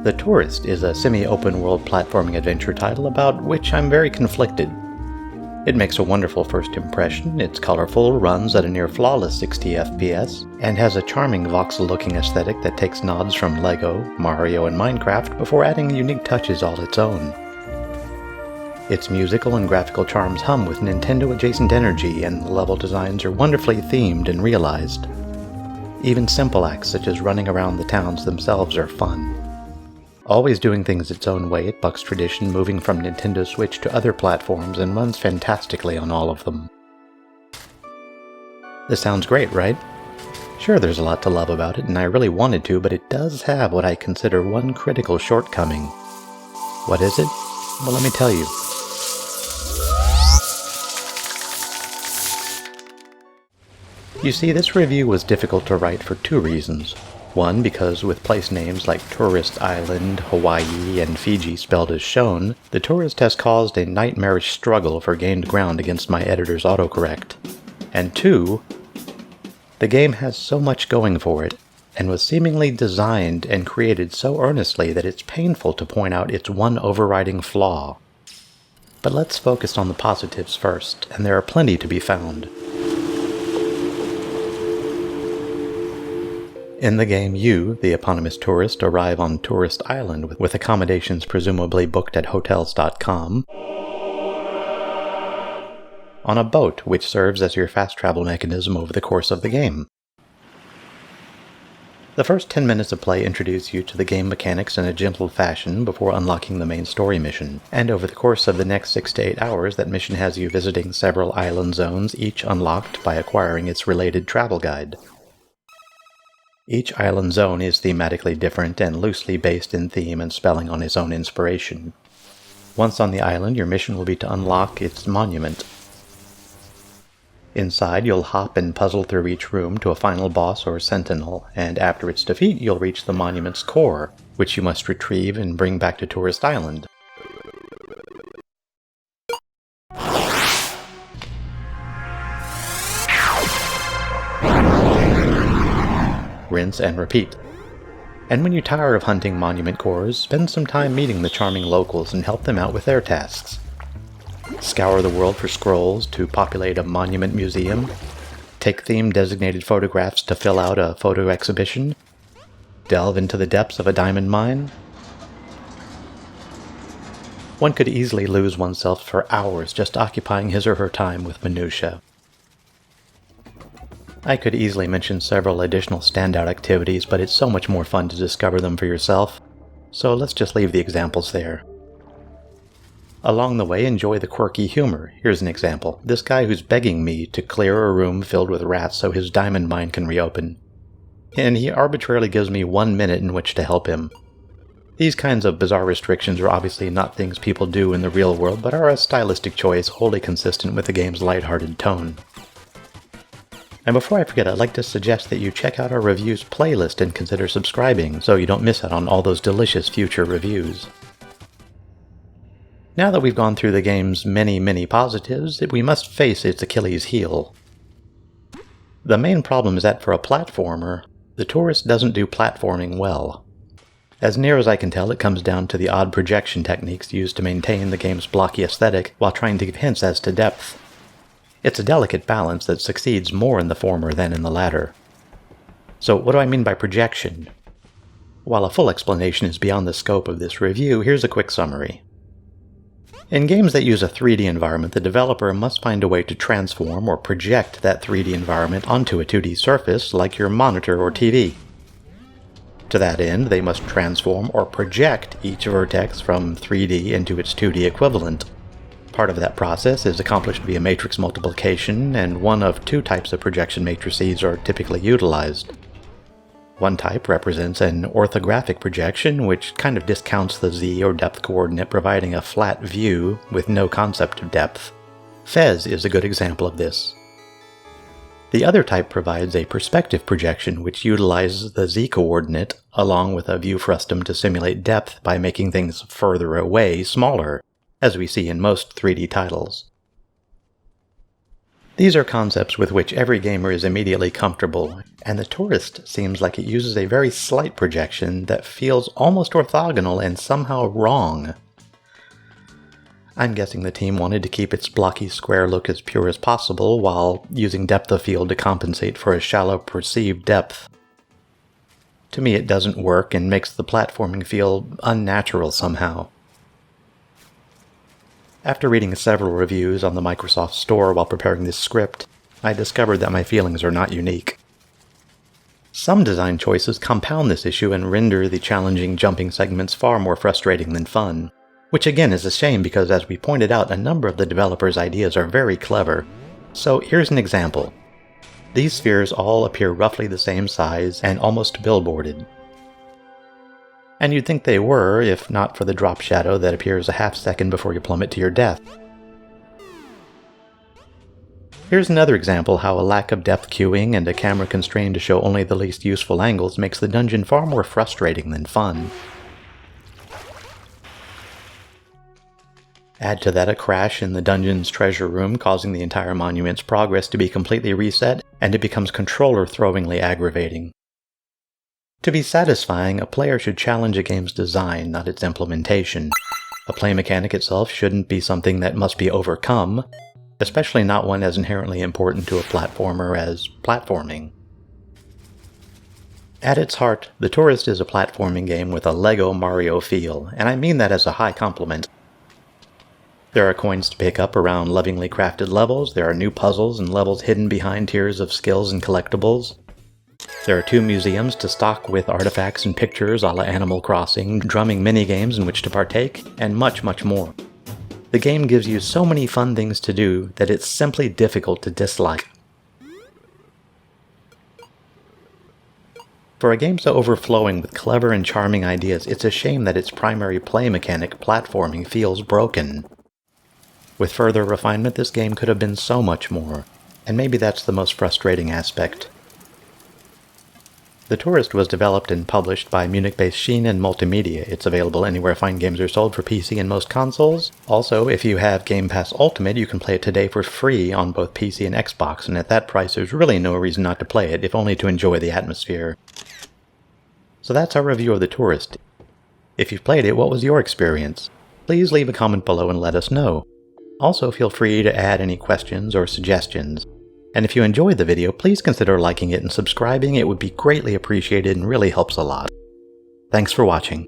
The Tourist is a semi-open world platforming adventure title about which I'm very conflicted. It makes a wonderful first impression, it's colorful, runs at a near flawless 60 FPS, and has a charming voxel-looking aesthetic that takes nods from LEGO, Mario, and Minecraft before adding unique touches all its own. Its musical and graphical charms hum with Nintendo-adjacent energy, and the level designs are wonderfully themed and realized. Even simple acts such as running around the towns themselves are fun. Always doing things its own way, it bucks tradition, moving from Nintendo Switch to other platforms and runs fantastically on all of them. This sounds great, right? Sure, there's a lot to love about it, and I really wanted to, but it does have what I consider one critical shortcoming. What is it? Well, let me tell you. You see, this review was difficult to write for two reasons. One, because with place names like Touryst Island, Hawaii, and Fiji spelled as shown, the Tourist has caused a nightmarish struggle for gained ground against my editor's autocorrect. And two, the game has so much going for it, and was seemingly designed and created so earnestly that it's painful to point out its one overriding flaw. But let's focus on the positives first, and there are plenty to be found. In the game, you, the eponymous tourist, arrive on Touryst Island with accommodations presumably booked at hotels.com on a boat which serves as your fast travel mechanism over the course of the game. The first 10 minutes of play introduce you to the game mechanics in a gentle fashion before unlocking the main story mission, and over the course of the next 6 to 8 hours that mission has you visiting several island zones, each unlocked by acquiring its related travel guide. Each island zone is thematically different and loosely based in theme and spelling on its own inspiration. Once on the island, your mission will be to unlock its monument. Inside, you'll hop and puzzle through each room to a final boss or sentinel, and after its defeat, you'll reach the monument's core, which you must retrieve and bring back to Touryst Island. Rinse and repeat. And when you tire of hunting monument cores, spend some time meeting the charming locals and help them out with their tasks. Scour the world for scrolls to populate a monument museum, take theme-designated photographs to fill out a photo exhibition, delve into the depths of a diamond mine. One could easily lose oneself for hours just occupying his or her time with minutiae. I could easily mention several additional standout activities, but it's so much more fun to discover them for yourself, so let's just leave the examples there. Along the way, enjoy the quirky humor. Here's an example. This guy who's begging me to clear a room filled with rats so his diamond mine can reopen. And he arbitrarily gives me 1 minute in which to help him. These kinds of bizarre restrictions are obviously not things people do in the real world, but are a stylistic choice wholly consistent with the game's lighthearted tone. And before I forget, I'd like to suggest that you check out our reviews playlist and consider subscribing so you don't miss out on all those delicious future reviews. Now that we've gone through the game's many positives, we must face its Achilles heel. The main problem is that for a platformer, the Tourist doesn't do platforming well. As near as I can tell, it comes down to the odd projection techniques used to maintain the game's blocky aesthetic while trying to give hints as to depth. It's a delicate balance that succeeds more in the former than in the latter. So what do I mean by projection? While a full explanation is beyond the scope of this review, here's a quick summary. In games that use a 3D environment, the developer must find a way to transform or project that 3D environment onto a 2D surface like your monitor or TV. To that end, they must transform or project each vertex from 3D into its 2D equivalent. Part of that process is accomplished via matrix multiplication, and one of two types of projection matrices are typically utilized. One type represents an orthographic projection, which kind of discounts the z or depth coordinate, providing a flat view with no concept of depth. Fez is a good example of this. The other type provides a perspective projection, which utilizes the z-coordinate along with a view frustum to simulate depth by making things further away smaller, as we see in most 3D titles. These are concepts with which every gamer is immediately comfortable, and the Touryst seems like it uses a very slight projection that feels almost orthogonal and somehow wrong. I'm guessing the team wanted to keep its blocky square look as pure as possible while using depth of field to compensate for a shallow perceived depth. To me it doesn't work and makes the platforming feel unnatural somehow. After reading several reviews on the Microsoft Store while preparing this script, I discovered that my feelings are not unique. Some design choices compound this issue and render the challenging jumping segments far more frustrating than fun, which again is a shame because, as we pointed out, a number of the developers' ideas are very clever. So here's an example. These spheres all appear roughly the same size and almost billboarded. And you'd think they were, if not for the drop shadow that appears a half second before you plummet to your death. Here's another example how a lack of depth queuing and a camera constrained to show only the least useful angles makes the dungeon far more frustrating than fun. Add to that a crash in the dungeon's treasure room, causing the entire monument's progress to be completely reset, and it becomes controller-throwingly aggravating. To be satisfying, a player should challenge a game's design, not its implementation. A play mechanic itself shouldn't be something that must be overcome, especially not one as inherently important to a platformer as platforming. At its heart, the Touryst is a platforming game with a Lego Mario feel, and I mean that as a high compliment. There are coins to pick up around lovingly crafted levels, there are new puzzles and levels hidden behind tiers of skills and collectibles. There are 2 museums to stock with artifacts and pictures a la Animal Crossing, drumming minigames in which to partake, and much, much more. The game gives you so many fun things to do that it's simply difficult to dislike. For a game so overflowing with clever and charming ideas, it's a shame that its primary play mechanic, platforming, feels broken. With further refinement, this game could have been so much more, and maybe that's the most frustrating aspect. The Touryst was developed and published by Munich-based Sheen and Multimedia. It's available anywhere fine games are sold for PC and most consoles. Also, if you have Game Pass Ultimate, you can play it today for free on both PC and Xbox, and at that price there's really no reason not to play it, if only to enjoy the atmosphere. So that's our review of the Touryst. If you've played it, what was your experience? Please leave a comment below and let us know. Also, feel free to add any questions or suggestions. And if you enjoyed the video, please consider liking it and subscribing. It would be greatly appreciated and really helps a lot. Thanks for watching.